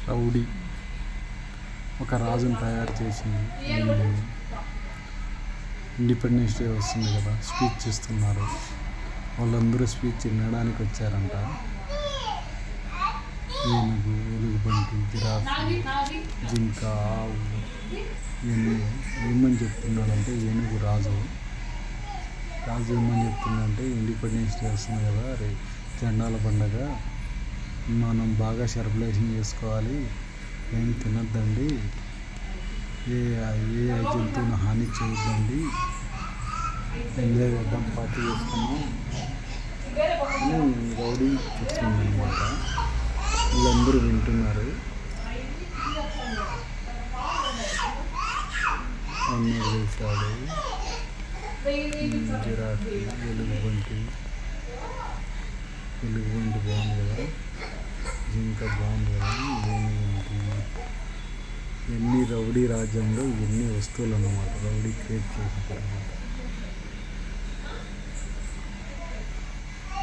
Rowdy ఒక రాజును తయారు చేసింది. ఇండిపెండెన్స్ డే వస్తుంది కదా, స్పీచ్ ఇస్తున్నారు. వాళ్ళందరూ స్పీచ్ వినడానికి వచ్చారంట. ఏనుగు, ఎలుగుబంటి, జిరాఫీ, జింక, ఆవు ఇవన్నీ ఏమని చెప్తున్నాడంటే ఏనుగు రాజు ఏమని చెప్తున్నాడంటే ఇండిపెండెన్స్ డే వస్తుంది కదా, జెండాల పండగ, మనం బాగా సెలబ్రేషన్ చేసుకోవాలి, ఏం తినద్దండి, ఏ జంతువుని హాని చేయొద్దండి, ఎంజాయ్ చేద్దాం, పార్టీ చేసుకున్నాం అని రౌడీ చెప్తుందన్నమాట. వీళ్ళందరూ వింటున్నారు. అన్నీ వేశాడు. జిరాఫీ, ఎలుగుబంటి బాగుంది కదా, జింక బాగుంది కదా, ఏనుగుంటి, ఎన్ని రౌడీ రాజ్యంలో ఎన్ని వస్తువులు అన్నమాట. రౌడీ క్రియేట్ చేశారన్నమాట.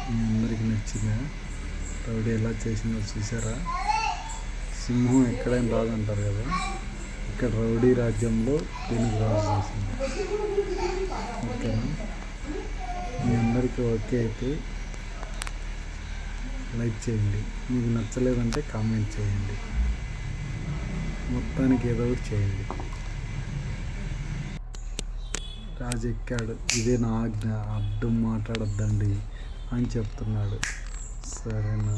మీ అందరికి నచ్చిందా? రౌడీ ఎలా చేసిందో చూసారా? సింహం ఎక్కడైనా రాదంటారు కదా, ఇక్కడ రౌడీ రాజ్యంలో ఏనుగు రాజు చేసింది. ఓకేనా? మీ అందరికీ ఓకే అయితే లైక్ చేయండి, మీకు నచ్చలేదంటే కామెంట్ చేయండి, మొత్తానికి ఏదో ఒకటి చేయండి. రాజు ఎక్కాడు, ఇదే నా ఆజ్ఞ, అడ్డం మాట్లాడొద్దండి అని చెప్తున్నాడు. సరేనా?